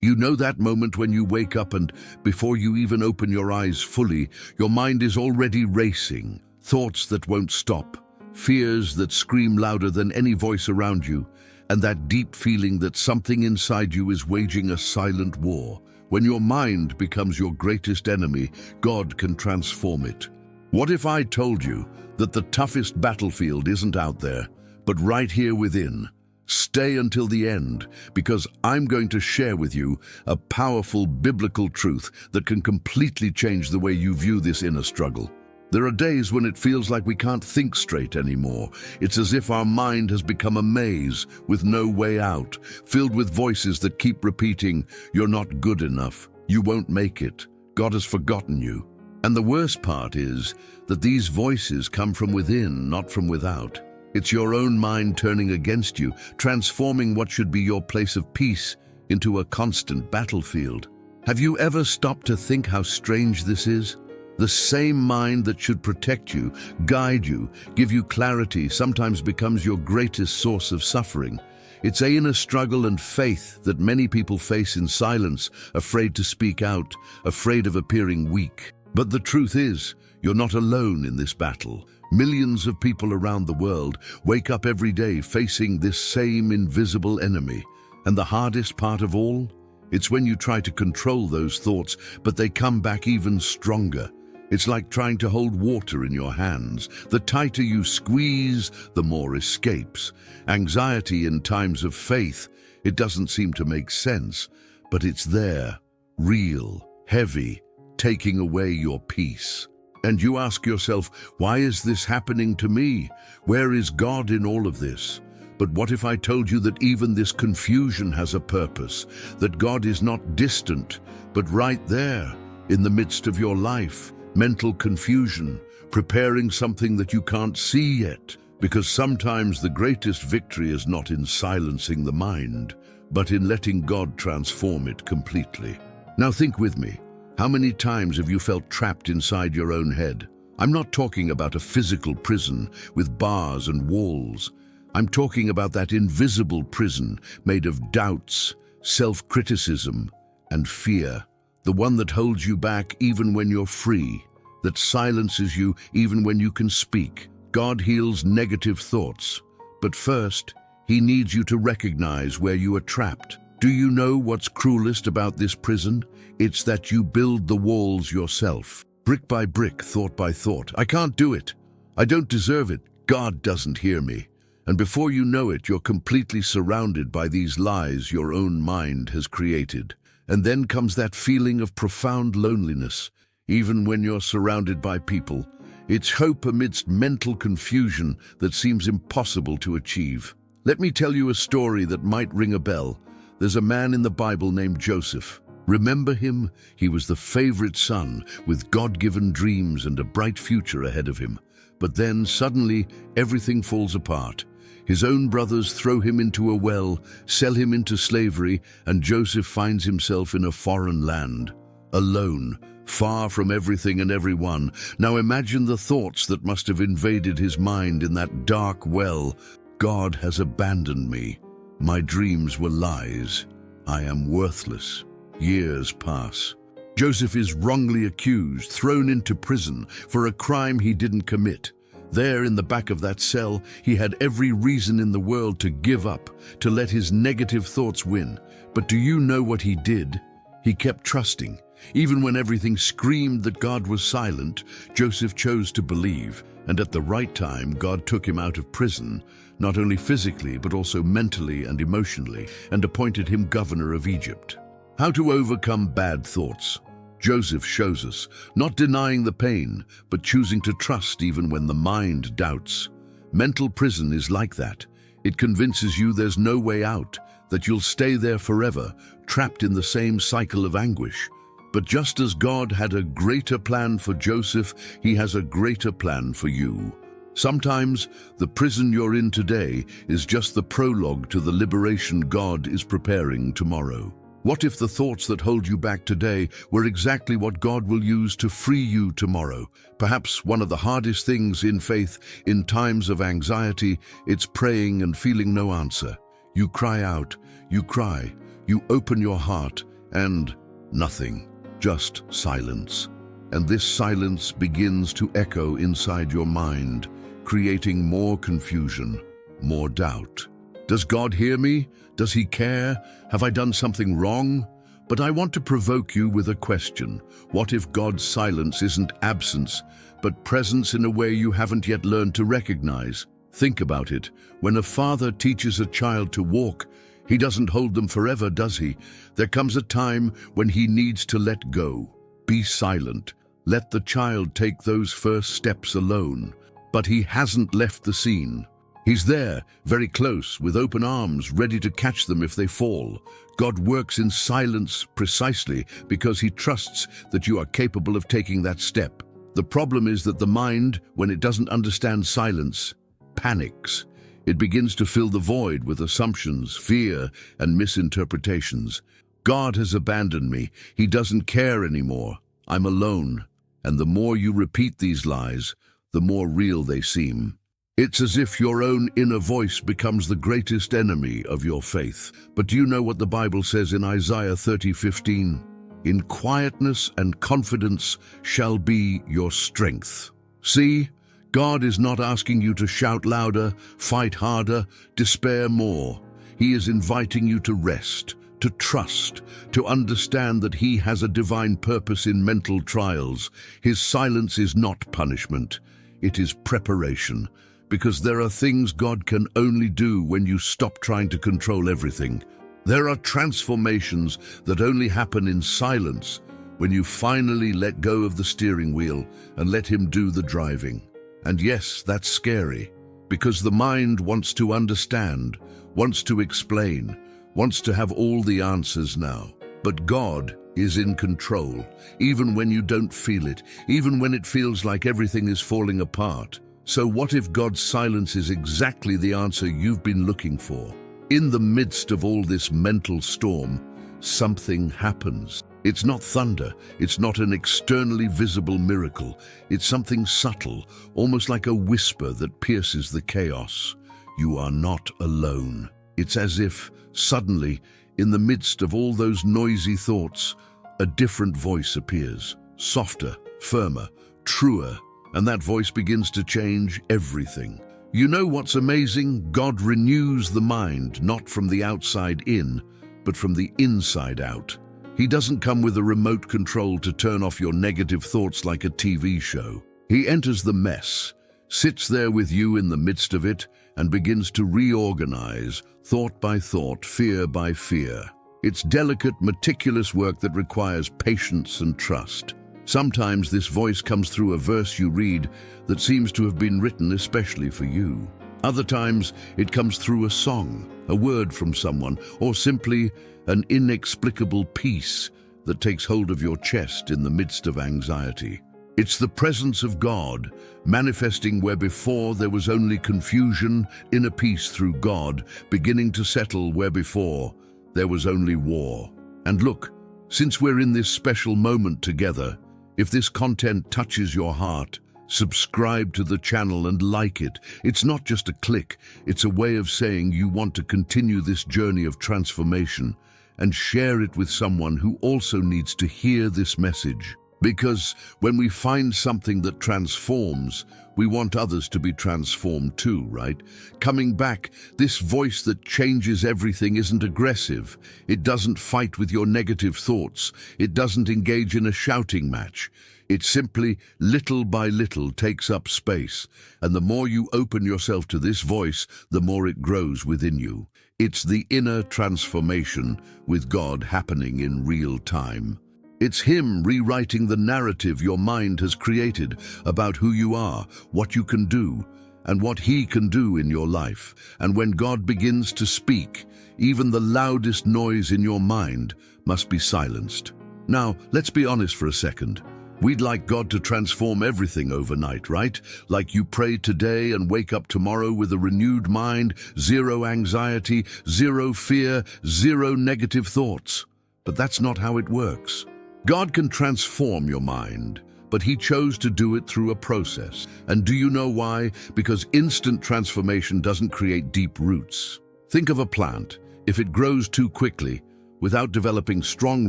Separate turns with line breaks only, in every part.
You know that moment when you wake up and before you even open your eyes fully, your mind is already racing. Thoughts that won't stop, fears that scream louder than any voice around you, and that deep feeling that something inside you is waging a silent war. When your mind becomes your greatest enemy, God can transform it. What if I told you that the toughest battlefield isn't out there, but right here within? Stay until the end, because I'm going to share with you a powerful biblical truth that can completely change the way you view this inner struggle. There are days when it feels like we can't think straight anymore. It's as if our mind has become a maze with no way out, filled with voices that keep repeating, "You're not good enough. You won't make it. God has forgotten you." And the worst part is that these voices come from within, not from without. It's your own mind turning against you, transforming what should be your place of peace into a constant battlefield. Have you ever stopped to think how strange this is? The same mind that should protect you, guide you, give you clarity, sometimes becomes your greatest source of suffering. It's an inner struggle and faith that many people face in silence, afraid to speak out, afraid of appearing weak. But the truth is, you're not alone in this battle. Millions of people around the world wake up every day facing this same invisible enemy. And the hardest part of all? It's when you try to control those thoughts, but they come back even stronger. It's like trying to hold water in your hands. The tighter you squeeze, the more escapes. Anxiety in times of faith, it doesn't seem to make sense, but it's there, real, heavy, taking away your peace. And you ask yourself, why is this happening to me? Where is God in all of this? But what if I told you that even this confusion has a purpose, that God is not distant, but right there, in the midst of your life, mental confusion, preparing something that you can't see yet? Because sometimes the greatest victory is not in silencing the mind, but in letting God transform it completely. Now think with me. How many times have you felt trapped inside your own head? I'm not talking about a physical prison with bars and walls. I'm talking about that invisible prison made of doubts, self-criticism, and fear. The one that holds you back even when you're free, that silences you even when you can speak. God heals negative thoughts, but first, He needs you to recognize where you are trapped. Do you know what's cruelest about this prison? It's that you build the walls yourself, brick by brick, thought by thought. I can't do it. I don't deserve it. God doesn't hear me. And before you know it, you're completely surrounded by these lies your own mind has created. And then comes that feeling of profound loneliness, even when you're surrounded by people. It's hope amidst mental confusion that seems impossible to achieve. Let me tell you a story that might ring a bell. There's a man in the Bible named Joseph. Remember him? He was the favorite son with God-given dreams and a bright future ahead of him. But then suddenly everything falls apart. His own brothers throw him into a well, sell him into slavery, and Joseph finds himself in a foreign land, alone, far from everything and everyone. Now imagine the thoughts that must have invaded his mind in that dark well. God has abandoned me. My dreams were lies. I am worthless. Years pass. Joseph is wrongly accused, thrown into prison for a crime he didn't commit. There in the back of that cell, he had every reason in the world to give up, to let his negative thoughts win. But do you know what he did? He kept trusting. Even when everything screamed that God was silent, Joseph chose to believe. And at the right time, God took him out of prison, not only physically, but also mentally and emotionally, and appointed him governor of Egypt. How to overcome bad thoughts. Joseph shows us, not denying the pain, but choosing to trust even when the mind doubts. Mental prison is like that. It convinces you there's no way out, that you'll stay there forever, trapped in the same cycle of anguish. But just as God had a greater plan for Joseph, He has a greater plan for you. Sometimes the prison you're in today is just the prologue to the liberation God is preparing tomorrow. What if the thoughts that hold you back today were exactly what God will use to free you tomorrow? Perhaps one of the hardest things in faith in times of anxiety, it's praying and feeling no answer. You cry out, you cry, you open your heart, and nothing, just silence. And this silence begins to echo inside your mind, creating more confusion, more doubt. Does God hear me? Does He care? Have I done something wrong? But I want to provoke you with a question. What if God's silence isn't absence, but presence in a way you haven't yet learned to recognize? Think about it. When a father teaches a child to walk, he doesn't hold them forever, does he? There comes a time when he needs to let go. Be silent. Let the child take those first steps alone. But he hasn't left the scene. He's there, very close, with open arms, ready to catch them if they fall. God works in silence precisely because He trusts that you are capable of taking that step. The problem is that the mind, when it doesn't understand silence, panics. It begins to fill the void with assumptions, fear, and misinterpretations. God has abandoned me. He doesn't care anymore. I'm alone. And the more you repeat these lies, the more real they seem. It's as if your own inner voice becomes the greatest enemy of your faith. But do you know what the Bible says in Isaiah 30:15? In quietness and confidence shall be your strength. See, God is not asking you to shout louder, fight harder, despair more. He is inviting you to rest, to trust, to understand that He has a divine purpose in mental trials. His silence is not punishment, it is preparation. Because there are things God can only do when you stop trying to control everything. There are transformations that only happen in silence when you finally let go of the steering wheel and let Him do the driving. And yes, that's scary, because the mind wants to understand, wants to explain, wants to have all the answers now. But God is in control, even when you don't feel it, even when it feels like everything is falling apart. So what if God's silence is exactly the answer you've been looking for? In the midst of all this mental storm, something happens. It's not thunder, it's not an externally visible miracle. It's something subtle, almost like a whisper that pierces the chaos. You are not alone. It's as if, suddenly, in the midst of all those noisy thoughts, a different voice appears, softer, firmer, truer, and that voice begins to change everything. You know what's amazing? God renews the mind, not from the outside in, but from the inside out. He doesn't come with a remote control to turn off your negative thoughts like a TV show. He enters the mess, sits there with you in the midst of it, and begins to reorganize, thought by thought, fear by fear. It's delicate, meticulous work that requires patience and trust. Sometimes this voice comes through a verse you read that seems to have been written especially for you. Other times it comes through a song, a word from someone, or simply an inexplicable peace that takes hold of your chest in the midst of anxiety. It's the presence of God manifesting where before there was only confusion, inner peace through God beginning to settle where before there was only war. And look, since we're in this special moment together, if this content touches your heart, subscribe to the channel and like it. It's not just a click, it's a way of saying you want to continue this journey of transformation, and share it with someone who also needs to hear this message. Because when we find something that transforms, we want others to be transformed too, right? Coming back, this voice that changes everything isn't aggressive. It doesn't fight with your negative thoughts. It doesn't engage in a shouting match. It simply, little by little, takes up space. And the more you open yourself to this voice, the more it grows within you. It's the inner transformation with God happening in real time. It's Him rewriting the narrative your mind has created about who you are, what you can do, and what He can do in your life. And when God begins to speak, even the loudest noise in your mind must be silenced. Now, let's be honest for a second. We'd like God to transform everything overnight, right? Like you pray today and wake up tomorrow with a renewed mind, zero anxiety, zero fear, zero negative thoughts. But that's not how it works. God can transform your mind, but He chose to do it through a process. And do you know why? Because instant transformation doesn't create deep roots. Think of a plant. If it grows too quickly, Without developing strong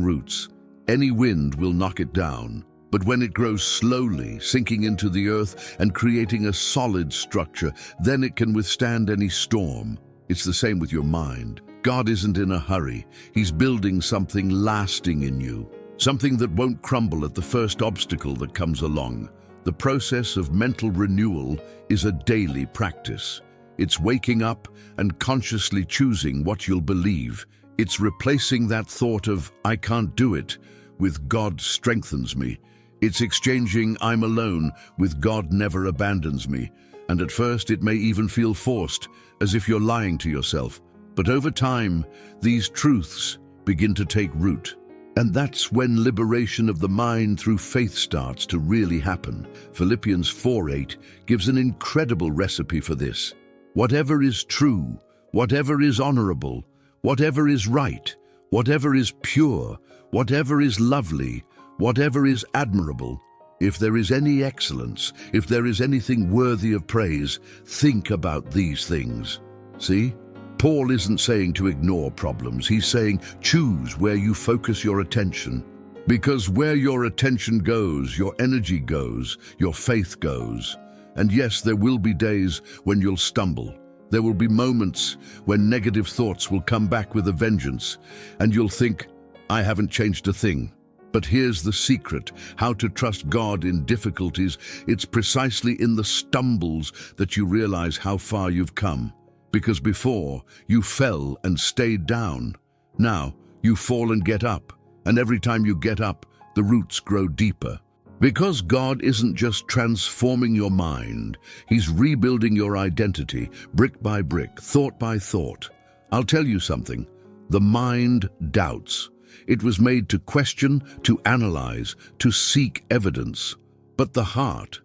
roots, any wind will knock it down. But when it grows slowly, sinking into the earth and creating a solid structure, then it can withstand any storm. It's the same with your mind. God isn't in a hurry. He's building something lasting in you, something that won't crumble at the first obstacle that comes along. The process of mental renewal is a daily practice. It's waking up and consciously choosing what you'll believe. It's replacing that thought of, "I can't do it," with "God strengthens me." It's exchanging "I'm alone" with "God never abandons me." And at first it may even feel forced, as if you're lying to yourself. But over time, these truths begin to take root. And that's when liberation of the mind through faith starts to really happen. Philippians 4:8 gives an incredible recipe for this. Whatever is true, whatever is honorable, whatever is right, whatever is pure, whatever is lovely, whatever is admirable, if there is any excellence, if there is anything worthy of praise, think about these things. See? Paul isn't saying to ignore problems. He's saying choose where you focus your attention. Because where your attention goes, your energy goes, your faith goes. And yes, there will be days when you'll stumble. There will be moments when negative thoughts will come back with a vengeance, and you'll think, "I haven't changed a thing." But here's the secret, how to trust God in difficulties. It's precisely in the stumbles that you realize how far you've come. Because before, you fell and stayed down. Now, you fall and get up. And every time you get up, the roots grow deeper. Because God isn't just transforming your mind, He's rebuilding your identity, brick by brick, thought by thought. I'll tell you something. The mind doubts. It was made to question, to analyze, to seek evidence. But the heart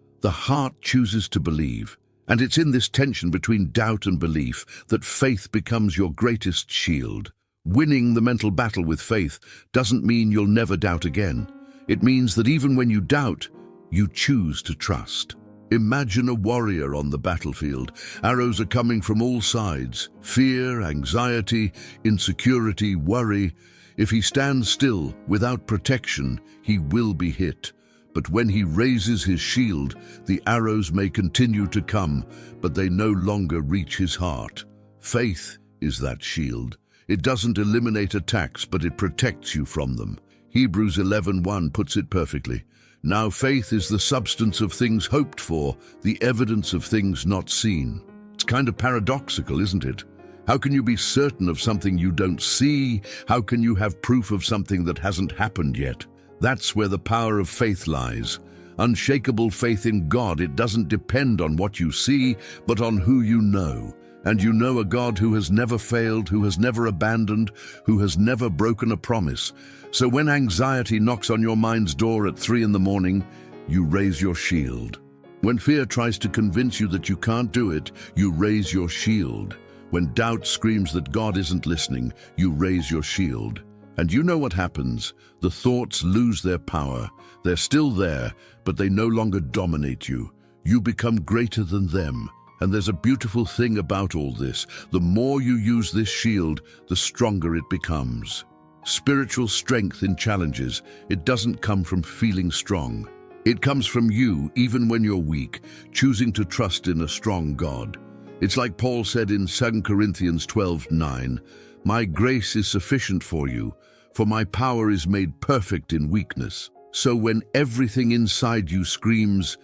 chooses to believe. And it's in this tension between doubt and belief that faith becomes your greatest shield. Winning the mental battle with faith doesn't mean you'll never doubt again. It means that even when you doubt, you choose to trust. Imagine a warrior on the battlefield. Arrows are coming from all sides. Fear, anxiety, insecurity, worry. If he stands still, without protection, he will be hit. But when he raises his shield, the arrows may continue to come, but they no longer reach his heart. Faith is that shield. It doesn't eliminate attacks, but it protects you from them. Hebrews 11:1 puts it perfectly. Now faith is the substance of things hoped for, the evidence of things not seen. It's kind of paradoxical, isn't it? How can you be certain of something you don't see? How can you have proof of something that hasn't happened yet? That's where the power of faith lies. Unshakable faith in God. It doesn't depend on what you see, but on who you know. And you know a God who has never failed, who has never abandoned, who has never broken a promise. So when anxiety knocks on your mind's door at 3 a.m, you raise your shield. When fear tries to convince you that you can't do it, you raise your shield. When doubt screams that God isn't listening, you raise your shield. And you know what happens. The thoughts lose their power. They're still there, but they no longer dominate you. You become greater than them. And there's a beautiful thing about all this. The more you use this shield, the stronger it becomes. Spiritual strength in challenges, it doesn't come from feeling strong. It comes from you, even when you're weak, choosing to trust in a strong God. It's like Paul said in 2 Corinthians 12:9, "My grace is sufficient for you, for my power is made perfect in weakness." So when everything inside you screams,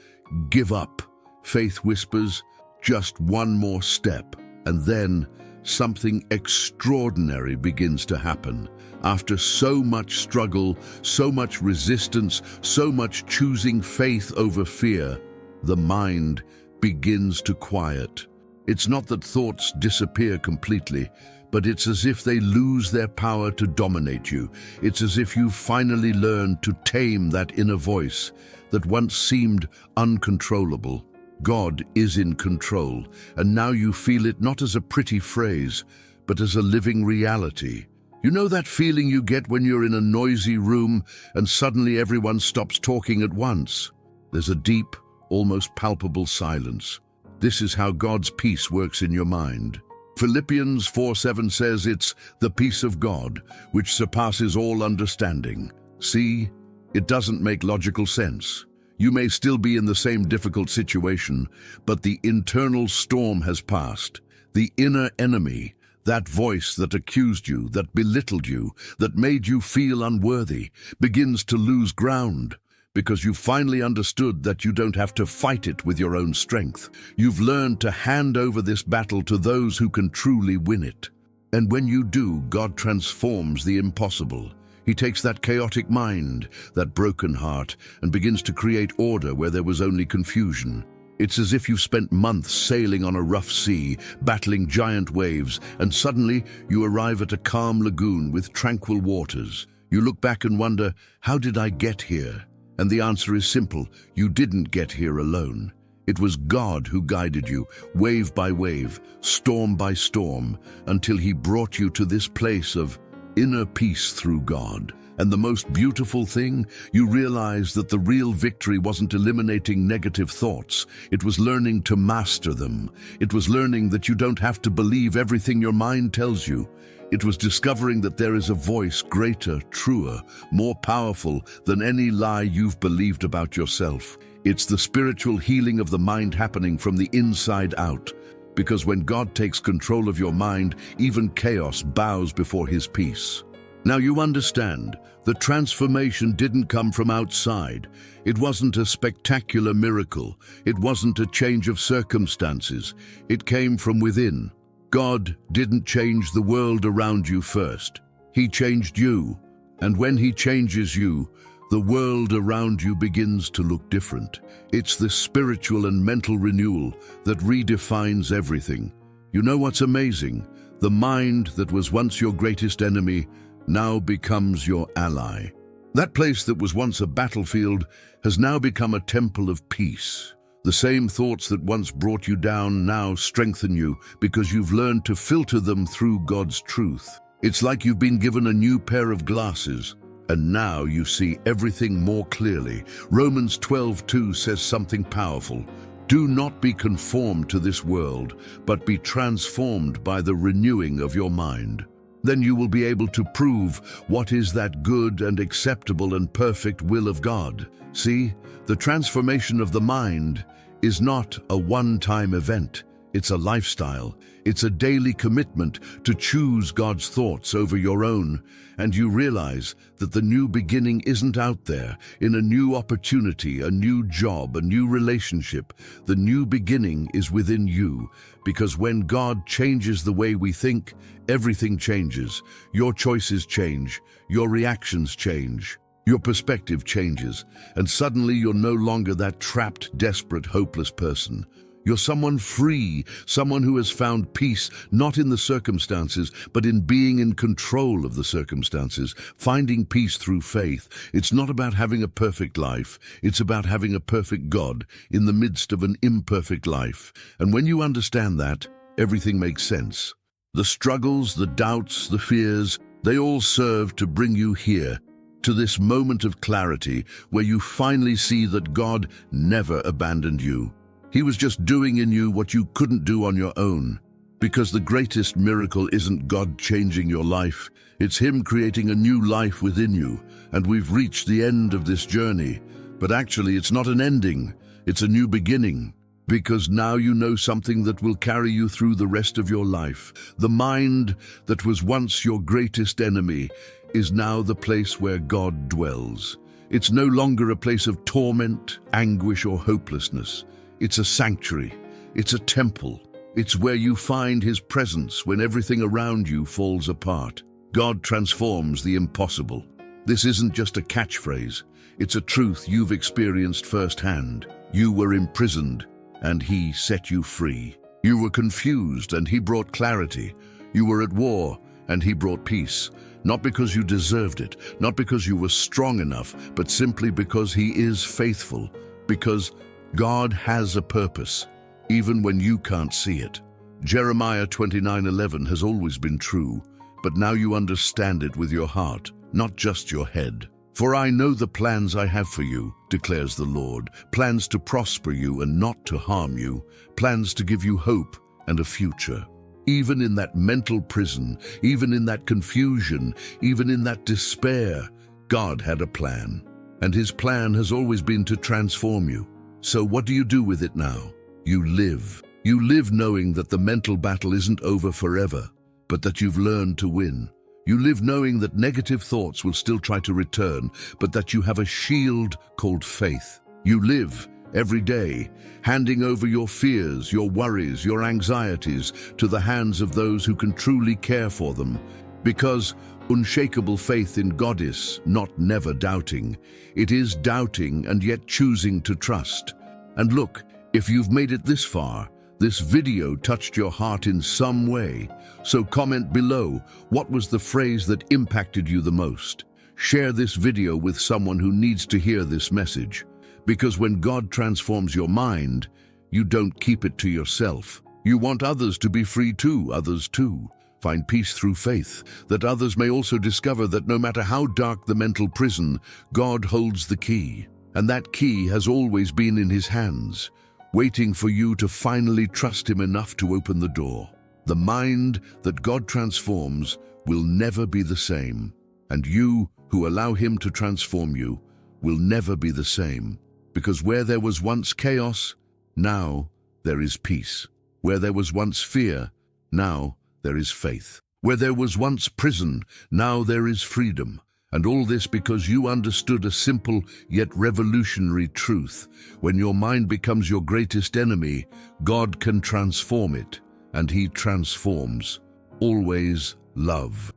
"Give up," faith whispers, "Just one more step." And then something extraordinary begins to happen. After so much struggle, so much resistance, so much choosing faith over fear, the mind begins to quiet. It's not that thoughts disappear completely, but it's as if they lose their power to dominate you. It's as if you've finally learned to tame that inner voice that once seemed uncontrollable. God is in control, and now you feel it not as a pretty phrase, but as a living reality. You know that feeling you get when you're in a noisy room and suddenly everyone stops talking at once? There's a deep, almost palpable silence. This is how God's peace works in your mind. Philippians 4:7 says it's the peace of God, which surpasses all understanding. See, it doesn't make logical sense. You may still be in the same difficult situation, but the internal storm has passed. The inner enemy, that voice that accused you, that belittled you, that made you feel unworthy, begins to lose ground. Because you finally understood that you don't have to fight it with your own strength. You've learned to hand over this battle to those who can truly win it. And when you do, God transforms the impossible. He takes that chaotic mind, that broken heart, and begins to create order where there was only confusion. It's as if you've spent months sailing on a rough sea, battling giant waves, and suddenly you arrive at a calm lagoon with tranquil waters. You look back and wonder, how did I get here? And the answer is simple: you didn't get here alone. It was God who guided you, wave by wave, storm by storm, until He brought you to this place of inner peace through God. And the most beautiful thing, you realize that the real victory wasn't eliminating negative thoughts. It was learning to master them. It was learning that you don't have to believe everything your mind tells you. It was discovering that there is a voice greater, truer, more powerful than any lie you've believed about yourself. It's the spiritual healing of the mind happening from the inside out. Because when God takes control of your mind, even chaos bows before His peace. Now you understand, the transformation didn't come from outside. It wasn't a spectacular miracle. It wasn't a change of circumstances. It came from within. God didn't change the world around you first. He changed you. And when He changes you, the world around you begins to look different. It's the spiritual and mental renewal that redefines everything. You know what's amazing? The mind that was once your greatest enemy now becomes your ally. That place that was once a battlefield has now become a temple of peace. The same thoughts that once brought you down now strengthen you because you've learned to filter them through God's truth. It's like you've been given a new pair of glasses, and now you see everything more clearly. Romans 12:2 says something powerful. Do not be conformed to this world, but be transformed by the renewing of your mind. Then you will be able to prove what is that good and acceptable and perfect will of God. See, the transformation of the mind is not a one-time event. It's a lifestyle. It's a daily commitment to choose God's thoughts over your own. And you realize that the new beginning isn't out there, in a new opportunity, a new job, a new relationship. The new beginning is within you, because when God changes the way we think, everything changes. Your choices change. Your reactions change. Your perspective changes, and suddenly you're no longer that trapped, desperate, hopeless person. You're someone free, someone who has found peace, not in the circumstances, but in being in control of the circumstances, finding peace through faith. It's not about having a perfect life. It's about having a perfect God in the midst of an imperfect life. And when you understand that, everything makes sense. The struggles, the doubts, the fears, they all serve to bring you here, to this moment of clarity where you finally see that God never abandoned you. He was just doing in you what you couldn't do on your own. Because the greatest miracle isn't God changing your life, it's Him creating a new life within you. And we've reached the end of this journey. But actually, it's not an ending, it's a new beginning. Because now you know something that will carry you through the rest of your life. The mind that was once your greatest enemy is now the place where God dwells. It's no longer a place of torment, anguish, or hopelessness. It's a sanctuary. It's a temple. It's where you find His presence when everything around you falls apart. God transforms the impossible. This isn't just a catchphrase. It's a truth you've experienced firsthand. You were imprisoned, and He set you free. You were confused, and He brought clarity. You were at war, and He brought peace. Not because you deserved it, not because you were strong enough, but simply because He is faithful. Because God has a purpose, even when you can't see it. Jeremiah 29:11 has always been true, but now you understand it with your heart, not just your head. For I know the plans I have for you, declares the Lord, plans to prosper you and not to harm you, plans to give you hope and a future. Even in that mental prison, even in that confusion, even in that despair, God had a plan. And his plan has always been to transform you. So what do you do with it now? You live. You live knowing that the mental battle isn't over forever, but that you've learned to win. You live knowing that negative thoughts will still try to return, but that you have a shield called faith. You live every day, handing over your fears, your worries, your anxieties to the hands of those who can truly care for them. Because unshakable faith in God is not never doubting. It is doubting and yet choosing to trust. And look, if you've made it this far, this video touched your heart in some way. So comment below, what was the phrase that impacted you the most? Share this video with someone who needs to hear this message. Because when God transforms your mind, you don't keep it to yourself. You want others to be free too, others too. Find peace through faith, that others may also discover that no matter how dark the mental prison, God holds the key. And that key has always been in his hands, waiting for you to finally trust him enough to open the door. The mind that God transforms will never be the same. And you, who allow him to transform you, will never be the same. Because where there was once chaos, now there is peace. Where there was once fear, now there is faith. Where there was once prison, now there is freedom. And all this because you understood a simple yet revolutionary truth. When your mind becomes your greatest enemy, God can transform it, and he transforms. Always love.